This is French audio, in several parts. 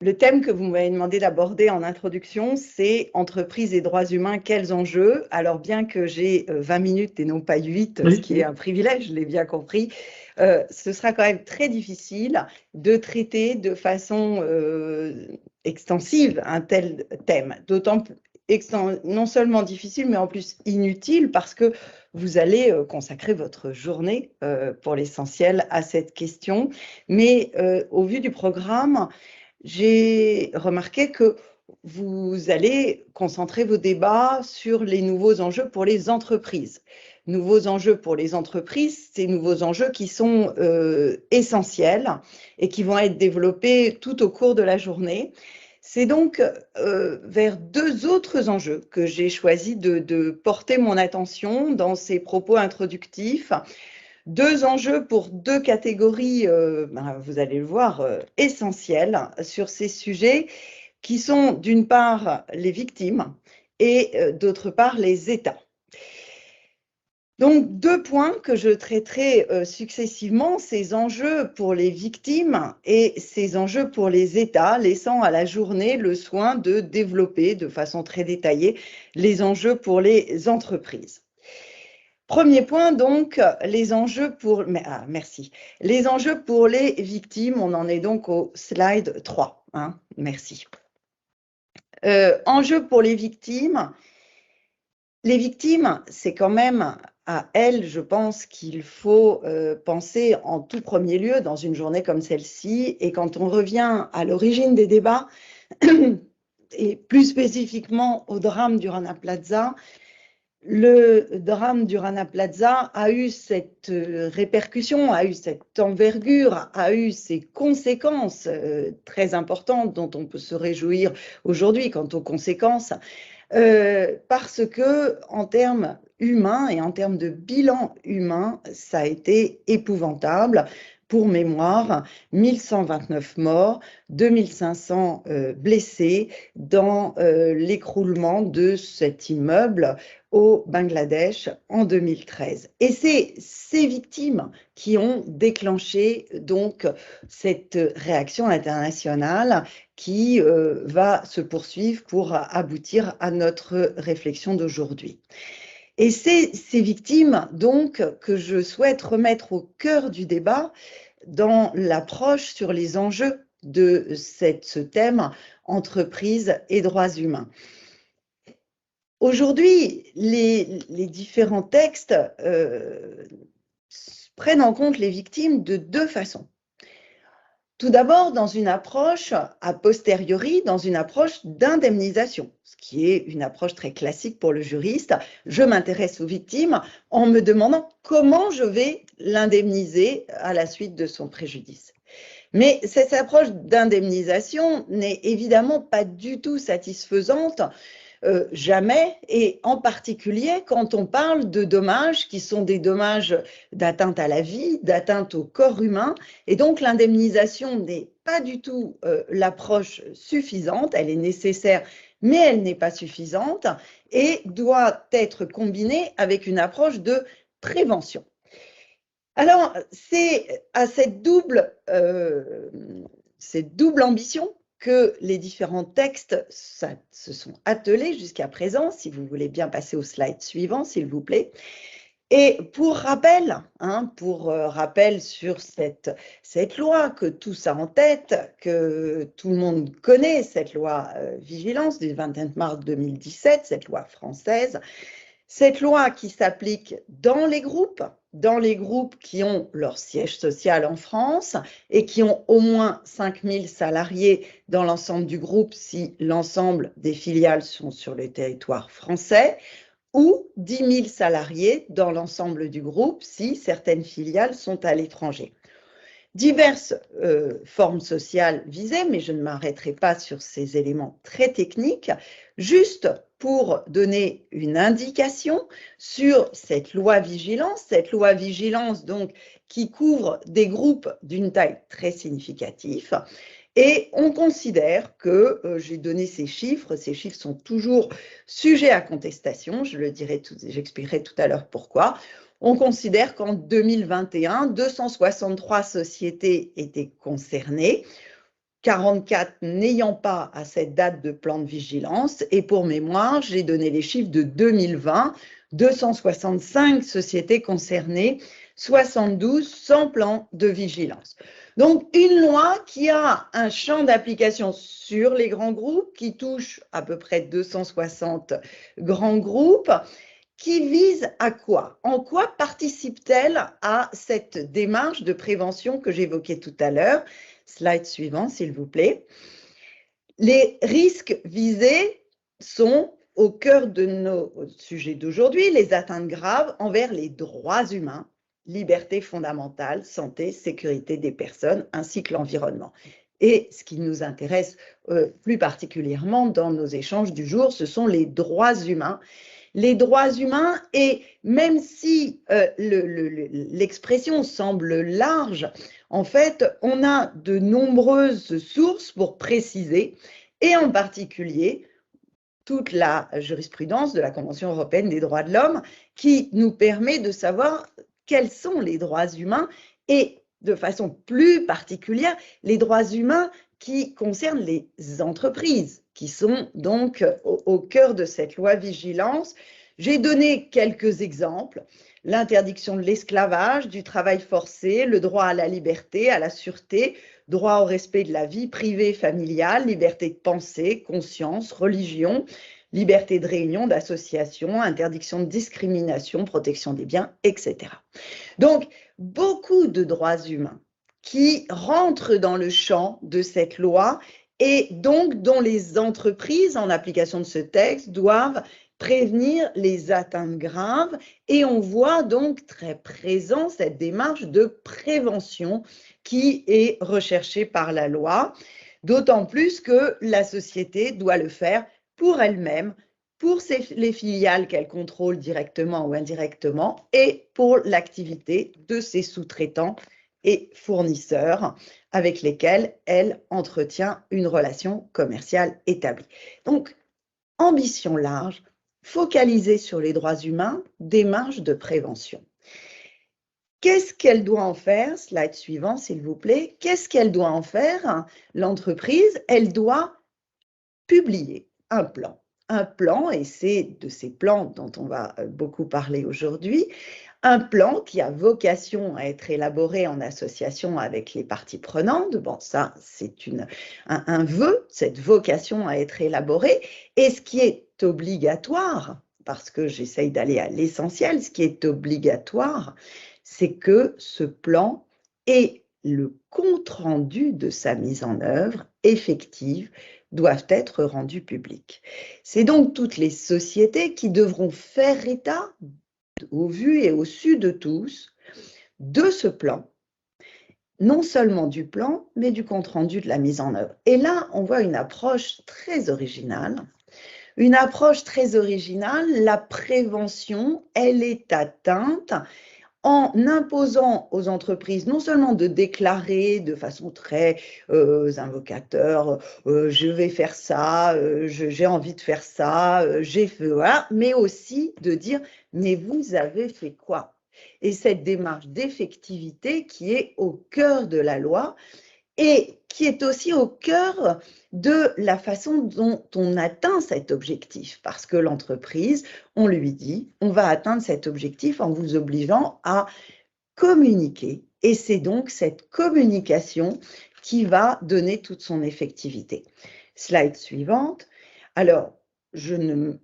Le thème que vous m'avez demandé d'aborder en introduction, c'est entreprise et droits humains, quels enjeux? Alors, bien que j'ai 20 minutes et non pas 8, ce Oui, qui est un privilège, je l'ai bien compris, ce sera quand même très difficile de traiter de façon extensive un tel thème. D'autant non seulement difficile, mais en plus inutile parce que vous allez consacrer votre journée pour l'essentiel à cette question. Mais au vu du programme, j'ai remarqué que vous allez concentrer vos débats sur les nouveaux enjeux pour les entreprises. Nouveaux enjeux pour les entreprises, ces nouveaux enjeux qui sont essentiels et qui vont être développés tout au cours de la journée. C'est donc vers deux autres enjeux que j'ai choisi de porter mon attention dans ces propos introductifs. Deux enjeux pour deux catégories, vous allez le voir, essentielles sur ces sujets qui sont d'une part les victimes et d'autre part les États. Donc, deux points que je traiterai successivement, ces enjeux pour les victimes et ces enjeux pour les États, laissant à la journée le soin de développer de façon très détaillée les enjeux pour les entreprises. Premier point, donc, les enjeux pour… merci. Les enjeux pour les victimes, on en est donc au slide 3. Hein, merci. Enjeux pour les victimes, c'est quand même à elles, je pense, qu'il faut penser en tout premier lieu dans une journée comme celle-ci. Et quand on revient à l'origine des débats, et plus spécifiquement au drame du Rana Plaza, le drame du Rana Plaza a eu cette répercussion, a eu cette envergure, a eu ces conséquences très importantes dont on peut se réjouir aujourd'hui quant aux conséquences, parce que en termes humains et en termes de bilan humain, ça a été épouvantable. Pour mémoire, 1129 morts, 2500 blessés dans l'écroulement de cet immeuble au Bangladesh en 2013. Et c'est ces victimes qui ont déclenché donc cette réaction internationale qui va se poursuivre pour aboutir à notre réflexion d'aujourd'hui. Et c'est ces victimes, donc, que je souhaite remettre au cœur du débat dans l'approche sur les enjeux de ce thème, entreprise et droits humains. Aujourd'hui, les différents textes prennent en compte les victimes de deux façons. Tout d'abord, dans une approche a posteriori, dans une approche d'indemnisation, ce qui est une approche très classique pour le juriste. Je m'intéresse aux victimes en me demandant comment je vais l'indemniser à la suite de son préjudice. Mais cette approche d'indemnisation n'est évidemment pas du tout satisfaisante, jamais, et en particulier quand on parle de dommages qui sont des dommages d'atteinte à la vie, d'atteinte au corps humain, et donc l'indemnisation n'est pas du tout l'approche suffisante, elle est nécessaire, mais elle n'est pas suffisante, et doit être combinée avec une approche de prévention. Alors, c'est à cette double ambition que les différents textes se sont attelés jusqu'à présent. Si vous voulez bien passer au slide suivant, s'il vous plaît. Et pour rappel, rappel sur cette loi que tous a en tête, que tout le monde connaît, cette loi vigilance du 29 mars 2017, cette loi française, cette loi qui s'applique dans les groupes qui ont leur siège social en France et qui ont au moins 5000 salariés dans l'ensemble du groupe si l'ensemble des filiales sont sur le territoire français, ou 10 000 salariés dans l'ensemble du groupe si certaines filiales sont à l'étranger. Diverses formes sociales visées, mais je ne m'arrêterai pas sur ces éléments très techniques, juste pour donner une indication sur cette loi vigilance donc qui couvre des groupes d'une taille très significative. Et on considère que, j'ai donné ces chiffres sont toujours sujets à contestation, j'expliquerai tout à l'heure pourquoi. On considère qu'en 2021, 263 sociétés étaient concernées. 44 n'ayant pas à cette date de plan de vigilance. Et pour mémoire, j'ai donné les chiffres de 2020, 265 sociétés concernées, 72 sans plan de vigilance. Donc, une loi qui a un champ d'application sur les grands groupes, qui touche à peu près 260 grands groupes, qui vise à quoi? En quoi participe-t-elle à cette démarche de prévention que j'évoquais tout à l'heure? Slide suivant, s'il vous plaît. Les risques visés sont au cœur de nos sujets d'aujourd'hui, les atteintes graves envers les droits humains, liberté fondamentale, santé, sécurité des personnes, ainsi que l'environnement. Et ce qui nous intéresse plus particulièrement dans nos échanges du jour, ce sont les droits humains. Les droits humains, et même si l'expression semble large, en fait, on a de nombreuses sources pour préciser, et en particulier toute la jurisprudence de la Convention européenne des droits de l'homme qui nous permet de savoir quels sont les droits humains et de façon plus particulière les droits humains qui concernent les entreprises, qui sont donc au cœur de cette loi vigilance. J'ai donné quelques exemples, l'interdiction de l'esclavage, du travail forcé, le droit à la liberté, à la sûreté, droit au respect de la vie privée et familiale, liberté de pensée, conscience, religion, liberté de réunion, d'association, interdiction de discrimination, protection des biens, etc. Donc, beaucoup de droits humains qui rentrent dans le champ de cette loi et donc dont les entreprises, en application de ce texte, doivent prévenir les atteintes graves. Et on voit donc très présent cette démarche de prévention qui est recherchée par la loi, d'autant plus que la société doit le faire pour elle-même, pour les filiales qu'elle contrôle directement ou indirectement, et pour l'activité de ses sous-traitants et fournisseurs avec lesquels elle entretient une relation commerciale établie. Donc, ambition large, focalisée sur les droits humains, démarche de prévention. Qu'est-ce qu'elle doit en faire? Slide suivant, s'il vous plaît. Qu'est-ce qu'elle doit en faire? L'entreprise, elle doit publier un plan. Un plan, et c'est de ces plans dont on va beaucoup parler aujourd'hui, un plan qui a vocation à être élaboré en association avec les parties prenantes. Bon, ça, c'est un vœu, cette vocation à être élaborée. Et ce qui est obligatoire, parce que j'essaye d'aller à l'essentiel, ce qui est obligatoire, c'est que ce plan ait le compte-rendu de sa mise en œuvre effective doivent être rendus publics. C'est donc toutes les sociétés qui devront faire état, au vu et au su de tous, de ce plan, non seulement du plan, mais du compte-rendu de la mise en œuvre. Et là, on voit une approche très originale. Une approche très originale, la prévention, elle est atteinte en imposant aux entreprises non seulement de déclarer de façon très invocateur, je vais faire ça, j'ai envie de faire ça, j'ai fait, voilà, mais aussi de dire, mais vous avez fait quoi? Et cette démarche d'effectivité qui est au cœur de la loi et qui est aussi au cœur de la façon dont on atteint cet objectif. Parce que l'entreprise, on lui dit, on va atteindre cet objectif en vous obligeant à communiquer. Et c'est donc cette communication qui va donner toute son effectivité. Slide suivante. Alors, je ne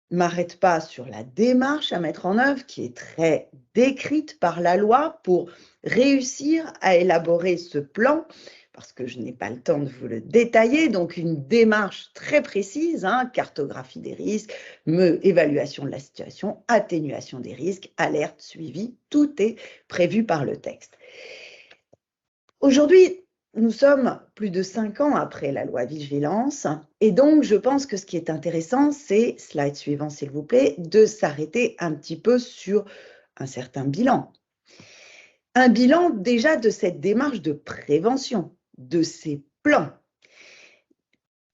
m'arrête pas sur la démarche à mettre en œuvre qui est très décrite par la loi pour réussir à élaborer ce plan, parce que je n'ai pas le temps de vous le détailler, donc une démarche très précise, cartographie des risques, évaluation de la situation, atténuation des risques, alerte, suivi, tout est prévu par le texte. Aujourd'hui, nous sommes plus de 5 ans après la loi Vigilance et donc je pense que ce qui est intéressant, c'est, slide suivant s'il vous plaît, de s'arrêter un petit peu sur un certain bilan. Un bilan déjà de cette démarche de prévention, de ces plans.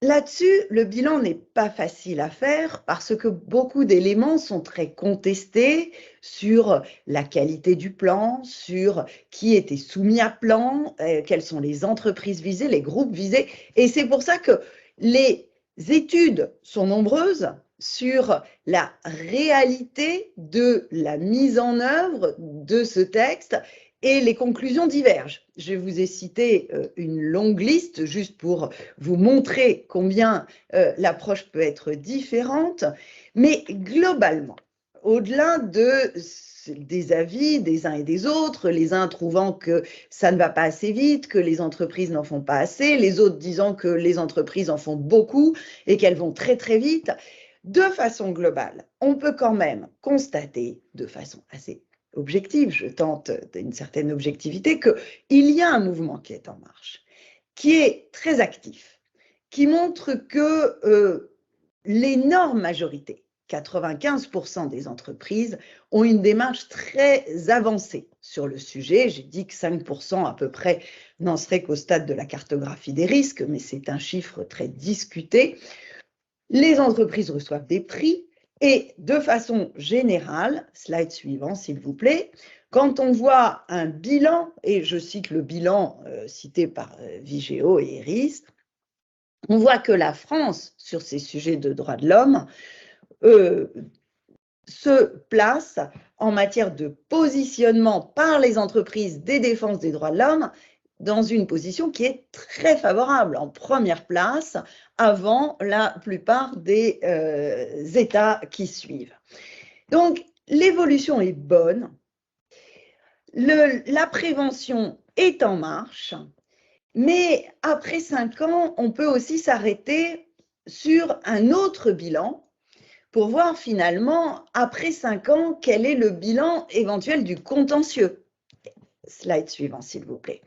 Là-dessus, le bilan n'est pas facile à faire parce que beaucoup d'éléments sont très contestés sur la qualité du plan, sur qui était soumis à plan, quelles sont les entreprises visées, les groupes visés. Et c'est pour ça que les études sont nombreuses sur la réalité de la mise en œuvre de ce texte et les conclusions divergent. Je vous ai cité une longue liste juste pour vous montrer combien l'approche peut être différente, mais globalement, au-delà des avis des uns et des autres, les uns trouvant que ça ne va pas assez vite, que les entreprises n'en font pas assez, les autres disant que les entreprises en font beaucoup et qu'elles vont très très vite, de façon globale, on peut quand même constater de façon assez objective, je tente d'une certaine objectivité, qu'il y a un mouvement qui est en marche, qui est très actif, qui montre que l'énorme majorité, 95% des entreprises, ont une démarche très avancée sur le sujet. J'ai dit que 5% à peu près n'en seraient qu'au stade de la cartographie des risques, mais c'est un chiffre très discuté. Les entreprises reçoivent des prix et de façon générale, slide suivant s'il vous plaît, quand on voit un bilan, et je cite le bilan cité par Vigeo et Eris, on voit que la France, sur ces sujets de droits de l'homme, se place en matière de positionnement par les entreprises des défenses des droits de l'homme dans une position qui est très favorable, en première place, avant la plupart des États qui suivent. Donc, l'évolution est bonne, la prévention est en marche, mais après 5 ans, on peut aussi s'arrêter sur un autre bilan pour voir finalement, après 5 ans, quel est le bilan éventuel du contentieux. Slide suivant, s'il vous plaît.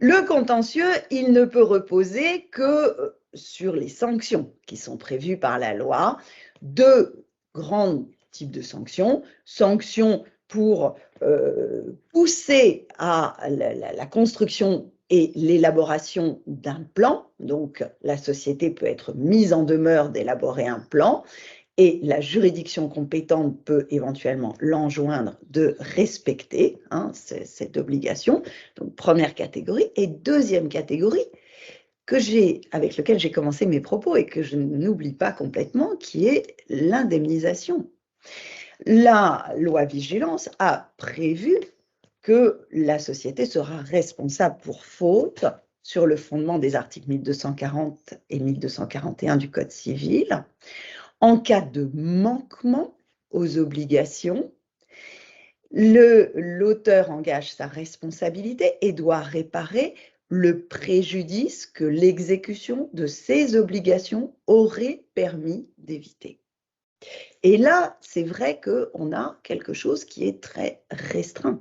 Le contentieux, il ne peut reposer que sur les sanctions qui sont prévues par la loi. 2 grands types de sanctions. Sanctions pour pousser à la construction et l'élaboration d'un plan. Donc, la société peut être mise en demeure d'élaborer un plan et la juridiction compétente peut éventuellement l'enjoindre de respecter cette obligation. Donc, première catégorie. Et deuxième catégorie, avec laquelle j'ai commencé mes propos et que je n'oublie pas complètement, qui est l'indemnisation. La loi Vigilance a prévu que la société sera responsable pour faute sur le fondement des articles 1240 et 1241 du Code civil. En cas de manquement aux obligations, l'auteur engage sa responsabilité et doit réparer le préjudice que l'exécution de ces obligations aurait permis d'éviter. Et là, c'est vrai qu'on a quelque chose qui est très restreint.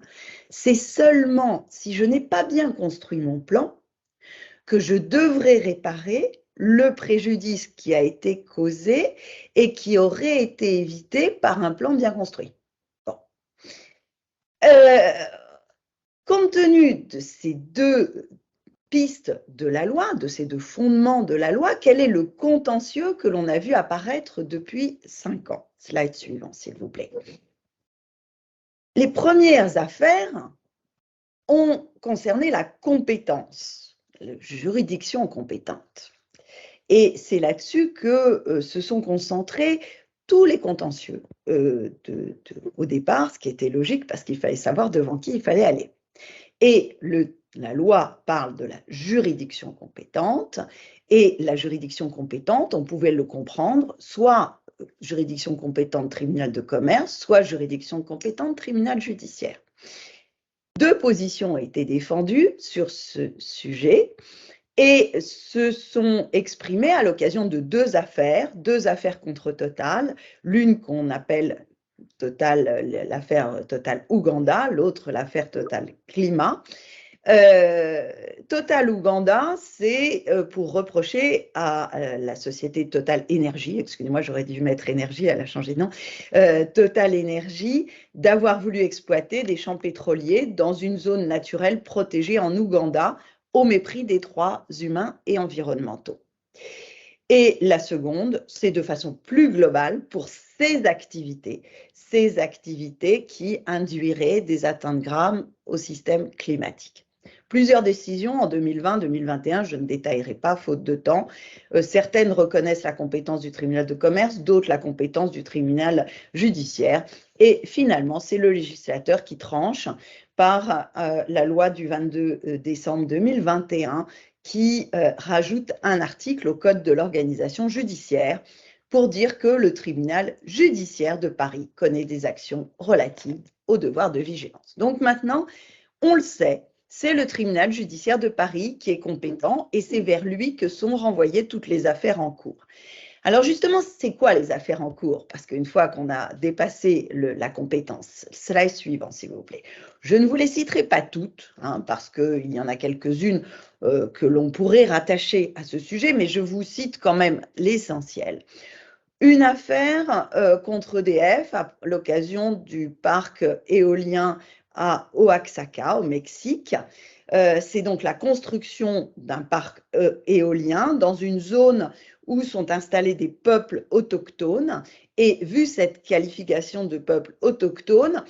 C'est seulement si je n'ai pas bien construit mon plan que je devrais réparer le préjudice qui a été causé et qui aurait été évité par un plan bien construit. Bon. Compte tenu de ces 2 pistes de la loi, de ces 2 fondements de la loi, quel est le contentieux que l'on a vu apparaître depuis 5 ans? Slide suivant, s'il vous plaît. Les premières affaires ont concerné la compétence, la juridiction compétente. Et c'est là-dessus que se sont concentrés tous les contentieux au départ, ce qui était logique parce qu'il fallait savoir devant qui il fallait aller. Et la loi parle de la juridiction compétente, et la juridiction compétente, on pouvait le comprendre, soit juridiction compétente tribunal de commerce, soit juridiction compétente tribunal judiciaire. 2 positions ont été défendues sur ce sujet et se sont exprimées à l'occasion de 2 affaires contre Total, l'une qu'on appelle l'affaire Total Ouganda, l'autre l'affaire Total Climat. Total Ouganda, c'est pour reprocher à la société Total Énergie, excusez-moi, j'aurais dû mettre énergie, elle a changé de nom, Total Énergie, d'avoir voulu exploiter des champs pétroliers dans une zone naturelle protégée en Ouganda, au mépris des droits humains et environnementaux. Et la seconde, c'est de façon plus globale pour ces activités qui induiraient des atteintes graves au système climatique. Plusieurs décisions en 2020-2021, je ne détaillerai pas faute de temps. Certaines reconnaissent la compétence du tribunal de commerce, d'autres la compétence du tribunal judiciaire. Et finalement, c'est le législateur qui tranche par la loi du 22 décembre 2021 qui rajoute un article au Code de l'organisation judiciaire pour dire que le tribunal judiciaire de Paris connaît des actions relatives au devoir de vigilance. Donc maintenant, on le sait, c'est le tribunal judiciaire de Paris qui est compétent et c'est vers lui que sont renvoyées toutes les affaires en cours. Alors justement, c'est quoi les affaires en cours? Parce qu'une fois qu'on a dépassé la compétence, slide suivant s'il vous plaît. Je ne vous les citerai pas toutes, parce qu'il y en a quelques-unes que l'on pourrait rattacher à ce sujet, mais je vous cite quand même l'essentiel. Une affaire contre EDF à l'occasion du parc éolien à Oaxaca, au Mexique. C'est donc la construction d'un parc éolien dans une zone où sont installés des peuples autochtones. Et vu cette qualification de peuple autochtone,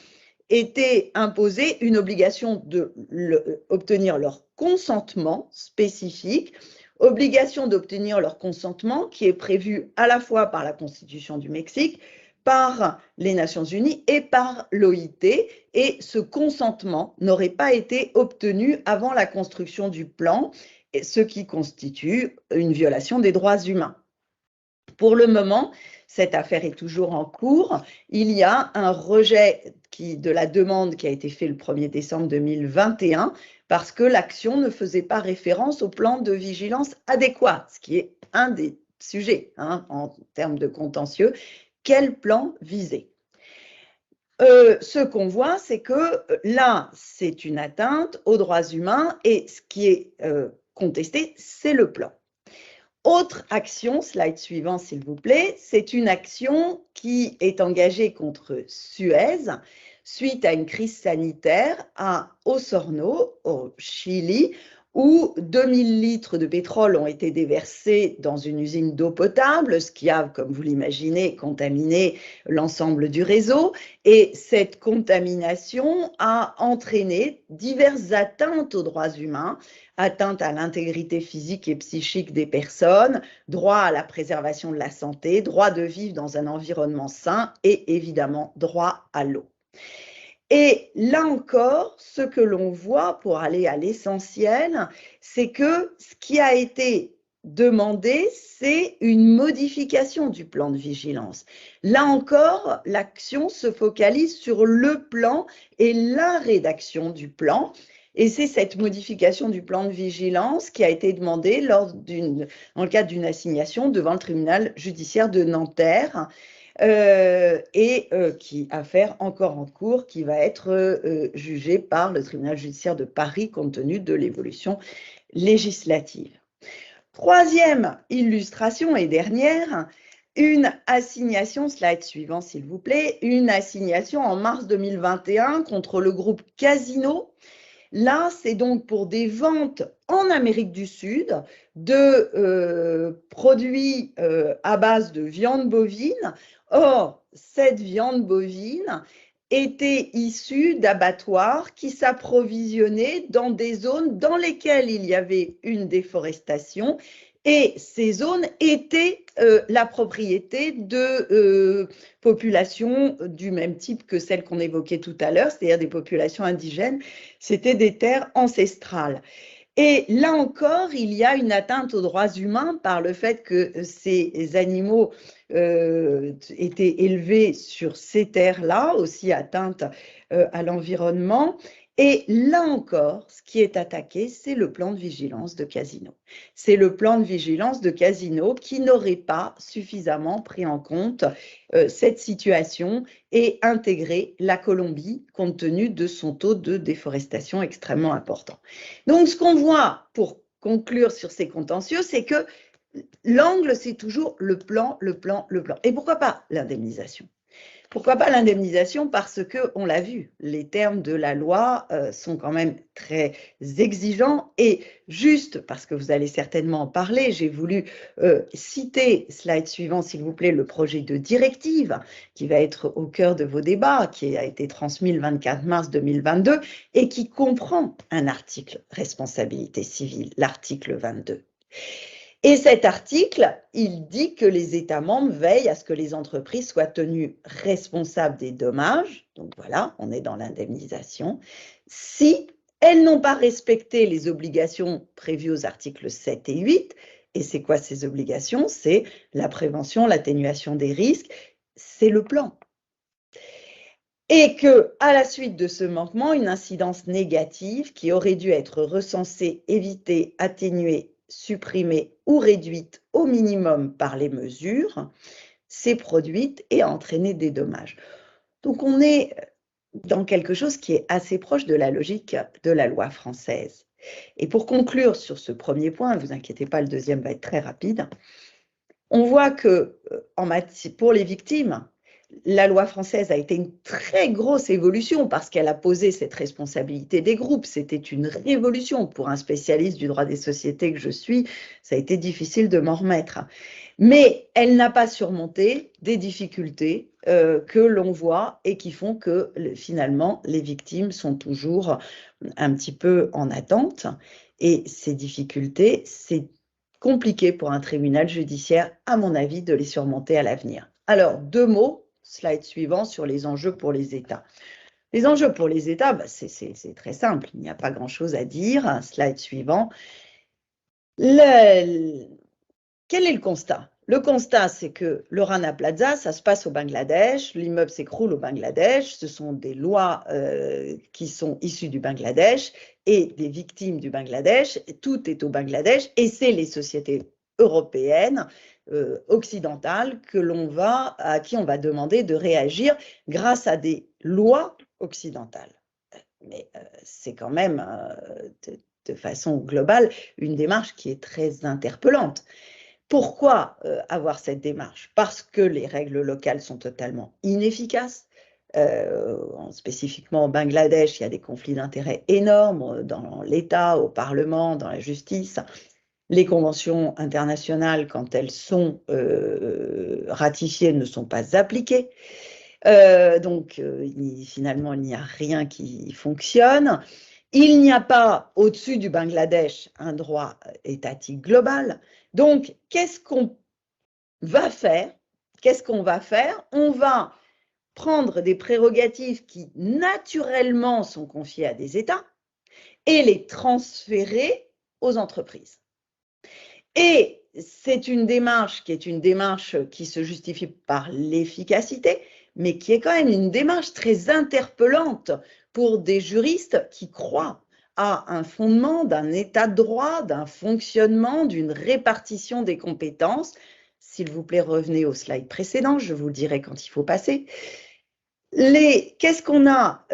était imposée une obligation d'obtenir leur consentement spécifique, obligation d'obtenir leur consentement qui est prévue à la fois par la Constitution du Mexique, par les Nations Unies et par l'OIT, et ce consentement n'aurait pas été obtenu avant la construction du plan, ce qui constitue une violation des droits humains. Pour le moment, cette affaire est toujours en cours. Il y a un rejet de la demande qui a été fait le 1er décembre 2021 parce que l'action ne faisait pas référence au plan de vigilance adéquat, ce qui est un des sujets en termes de contentieux. Quel plan viser? Ce qu'on voit, c'est que là, c'est une atteinte aux droits humains et ce qui est contesté, c'est le plan. Autre action, slide suivant s'il vous plaît, c'est une action qui est engagée contre Suez suite à une crise sanitaire à Osorno, au Chili, où 2000 litres de pétrole ont été déversés dans une usine d'eau potable, ce qui a, comme vous l'imaginez, contaminé l'ensemble du réseau. Et cette contamination a entraîné diverses atteintes aux droits humains, atteinte à l'intégrité physique et psychique des personnes, droit à la préservation de la santé, droit de vivre dans un environnement sain et évidemment droit à l'eau. Et là encore, ce que l'on voit pour aller à l'essentiel, c'est que ce qui a été demandé, c'est une modification du plan de vigilance. Là encore, l'action se focalise sur le plan et la rédaction du plan. Et c'est cette modification du plan de vigilance qui a été demandée dans le cadre d'une assignation devant le tribunal judiciaire de Nanterre. Qui affaire encore en cours, qui va être jugée par le tribunal judiciaire de Paris compte tenu de l'évolution législative. Troisième illustration et dernière, une assignation, slide suivant s'il vous plaît, une assignation en mars 2021 contre le groupe Casino. Là, c'est donc pour des ventes en Amérique du Sud de produits à base de viande bovine. Or, cette viande bovine était issue d'abattoirs qui s'approvisionnaient dans des zones dans lesquelles il y avait une déforestation et ces zones étaient la propriété de populations du même type que celles qu'on évoquait tout à l'heure, c'est-à-dire des populations indigènes, c'était des terres ancestrales. Et là encore, il y a une atteinte aux droits humains par le fait que ces animaux étaient élevés sur ces terres-là, aussi atteinte à l'environnement. Et là encore, ce qui est attaqué, c'est le plan de vigilance de Casino. C'est le plan de vigilance de Casino qui n'aurait pas suffisamment pris en compte cette situation et intégré la Colombie compte tenu de son taux de déforestation extrêmement important. Donc, ce qu'on voit pour conclure sur ces contentieux, c'est que l'angle, c'est toujours le plan, le plan, le plan. Et pourquoi pas l'indemnisation ? Pourquoi pas l'indemnisation? Parce que, on l'a vu, les termes de la loi sont quand même très exigeants et juste parce que vous allez certainement en parler, j'ai voulu citer, slide suivant s'il vous plaît, le projet de directive qui va être au cœur de vos débats, qui a été transmis le 24 mars 2022 et qui comprend un article responsabilité civile, l'article 22. Et cet article, il dit que les États membres veillent à ce que les entreprises soient tenues responsables des dommages, donc voilà, on est dans l'indemnisation, si elles n'ont pas respecté les obligations prévues aux articles 7 et 8. Et c'est quoi ces obligations? C'est la prévention, l'atténuation des risques, c'est le plan. Et que, à la suite de ce manquement, une incidence négative qui aurait dû être recensée, évitée, atténuée, supprimée ou réduite au minimum par les mesures, s'est produite et a entraîné des dommages. Donc on est dans quelque chose qui est assez proche de la logique de la loi française. Et pour conclure sur ce premier point, ne vous inquiétez pas, le deuxième va être très rapide, on voit que pour les victimes, la loi française a été une très grosse évolution parce qu'elle a posé cette responsabilité des groupes. C'était une révolution pour un spécialiste du droit des sociétés que je suis. Ça a été difficile de m'en remettre. Mais elle n'a pas surmonté des difficultés que l'on voit et qui font que finalement les victimes sont toujours un petit peu en attente. Et ces difficultés, c'est compliqué pour un tribunal judiciaire, à mon avis, de les surmonter à l'avenir. Alors, 2 mots. Slide suivant sur les enjeux pour les États. Les enjeux pour les États, bah, c'est très simple, il n'y a pas grand-chose à dire. Slide suivant. Quel est le constat? Le constat, c'est que le Rana Plaza, ça se passe au Bangladesh, l'immeuble s'écroule au Bangladesh, ce sont des lois qui sont issues du Bangladesh et des victimes du Bangladesh, tout est au Bangladesh et c'est les sociétés européennes, occidentales, à qui on va demander de réagir grâce à des lois occidentales. Mais c'est quand même, de façon globale, une démarche qui est très interpellante. Pourquoi avoir cette démarche? Parce que les règles locales sont totalement inefficaces. Spécifiquement au Bangladesh, il y a des conflits d'intérêts énormes dans l'État, au Parlement, dans la justice. Les conventions internationales, quand elles sont ratifiées, ne sont pas appliquées. Donc, finalement, il n'y a rien qui fonctionne. Il n'y a pas, au-dessus du Bangladesh, un droit étatique global. Donc, qu'est-ce qu'on va faire? On va prendre des prérogatives qui, naturellement, sont confiées à des États et les transférer aux entreprises. Et c'est une démarche qui se justifie par l'efficacité, mais qui est quand même une démarche très interpellante pour des juristes qui croient à un fondement d'un état de droit, d'un fonctionnement, d'une répartition des compétences. S'il vous plaît, revenez au slide précédent, je vous le dirai quand il faut passer. Qu'est-ce qu'on a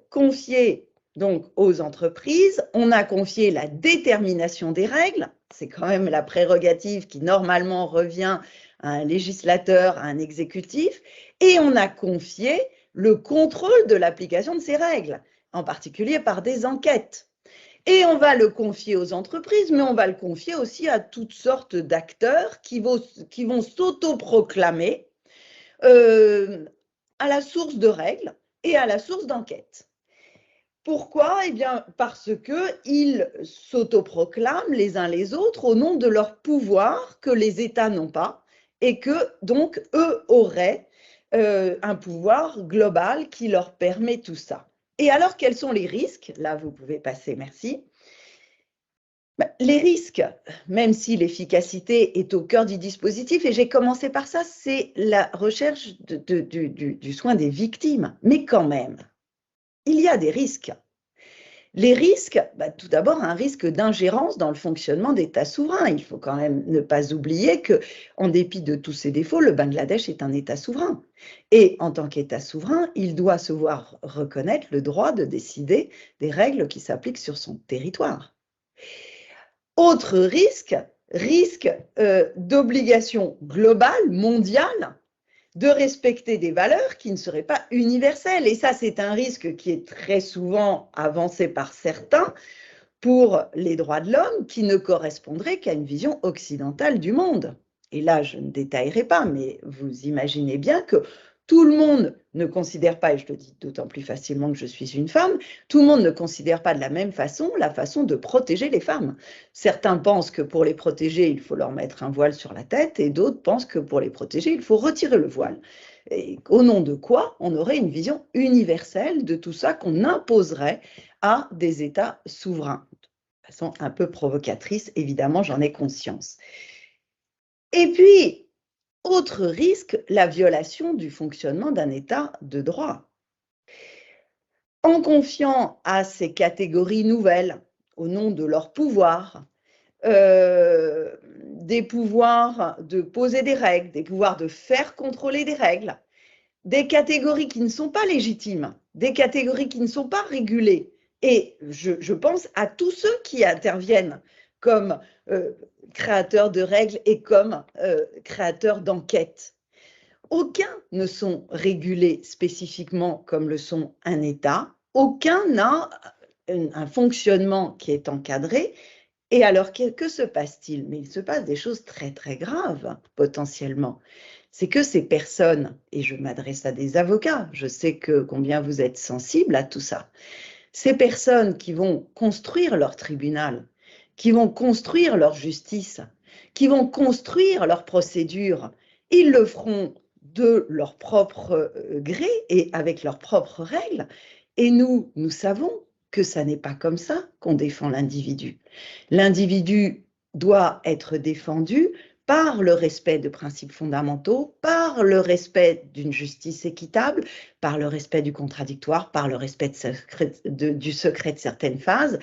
confié donc aux entreprises? On a confié la détermination des règles, c'est quand même la prérogative qui normalement revient à un législateur, à un exécutif, et on a confié le contrôle de l'application de ces règles, en particulier par des enquêtes. Et on va le confier aux entreprises, mais on va le confier aussi à toutes sortes d'acteurs qui vont s'autoproclamer à la source de règles et à la source d'enquête. Pourquoi? Eh bien, parce qu'ils s'autoproclament les uns les autres au nom de leur pouvoir que les États n'ont pas et que, donc, eux auraient un pouvoir global qui leur permet tout ça. Et alors, quels sont les risques? Là, vous pouvez passer, merci. Les risques, même si l'efficacité est au cœur du dispositif, et j'ai commencé par ça, c'est la recherche du soin des victimes. Mais quand même, il y a des risques. Les risques, tout d'abord, un risque d'ingérence dans le fonctionnement d'États souverains. Il faut quand même ne pas oublier que, en dépit de tous ses défauts, le Bangladesh est un État souverain. Et en tant qu'État souverain, il doit se voir reconnaître le droit de décider des règles qui s'appliquent sur son territoire. Autre risque d'obligation globale, mondiale, de respecter des valeurs qui ne seraient pas universelles. Et ça, c'est un risque qui est très souvent avancé par certains pour les droits de l'homme qui ne correspondraient qu'à une vision occidentale du monde. Et là, je ne détaillerai pas, mais vous imaginez bien que tout le monde ne considère pas, et je le dis d'autant plus facilement que je suis une femme, tout le monde ne considère pas de la même façon la façon de protéger les femmes. Certains pensent que pour les protéger, il faut leur mettre un voile sur la tête, et d'autres pensent que pour les protéger, il faut retirer le voile. Et au nom de quoi on aurait une vision universelle de tout ça qu'on imposerait à des États souverains. De façon un peu provocatrice, évidemment, j'en ai conscience. Et puis, autre risque, la violation du fonctionnement d'un État de droit. En confiant à ces catégories nouvelles, au nom de leur pouvoir, des pouvoirs de poser des règles, des pouvoirs de faire contrôler des règles, des catégories qui ne sont pas légitimes, des catégories qui ne sont pas régulées. Et je pense à tous ceux qui interviennent comme créateurs de règles et comme créateurs d'enquêtes. Aucun ne sont régulés spécifiquement comme le sont un État, aucun n'a un fonctionnement qui est encadré. Et alors, que se passe-t-il? Mais il se passe des choses très, très graves, potentiellement. C'est que ces personnes, et je m'adresse à des avocats, je sais que combien vous êtes sensibles à tout ça, ces personnes qui vont construire leur tribunal, qui vont construire leur justice, qui vont construire leur procédure, ils le feront de leur propre gré et avec leurs propres règles. Et nous savons que ça n'est pas comme ça qu'on défend l'individu. L'individu doit être défendu par le respect de principes fondamentaux, par le respect d'une justice équitable, par le respect du contradictoire, par le respect du secret de certaines phases.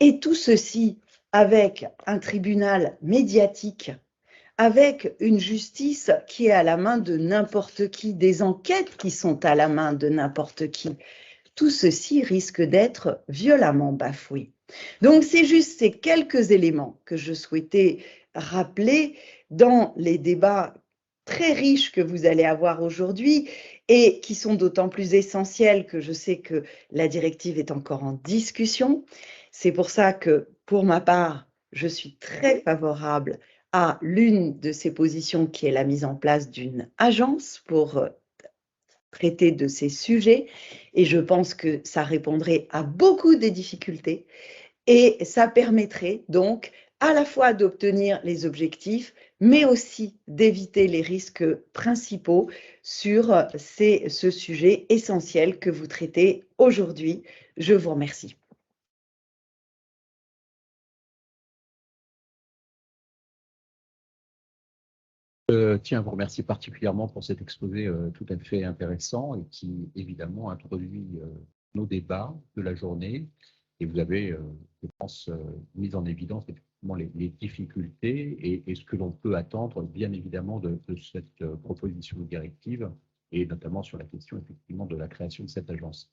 Et tout ceci avec un tribunal médiatique, avec une justice qui est à la main de n'importe qui, des enquêtes qui sont à la main de n'importe qui. Tout ceci risque d'être violemment bafoué. Donc, c'est juste ces quelques éléments que je souhaitais rappeler dans les débats très riches que vous allez avoir aujourd'hui et qui sont d'autant plus essentiels que je sais que la directive est encore en discussion. C'est pour ça que, pour ma part, je suis très favorable à l'une de ces positions qui est la mise en place d'une agence pour traiter de ces sujets et je pense que ça répondrait à beaucoup des difficultés et ça permettrait donc à la fois d'obtenir les objectifs mais aussi d'éviter les risques principaux sur ce sujet essentiel que vous traitez aujourd'hui. Je vous remercie. Tiens, vous remercie particulièrement pour cet exposé tout à fait intéressant et qui, évidemment, introduit nos débats de la journée. Et vous avez, je pense, mis en évidence effectivement les difficultés et ce que l'on peut attendre, bien évidemment, de cette proposition de directive et notamment sur la question, effectivement, de la création de cette agence.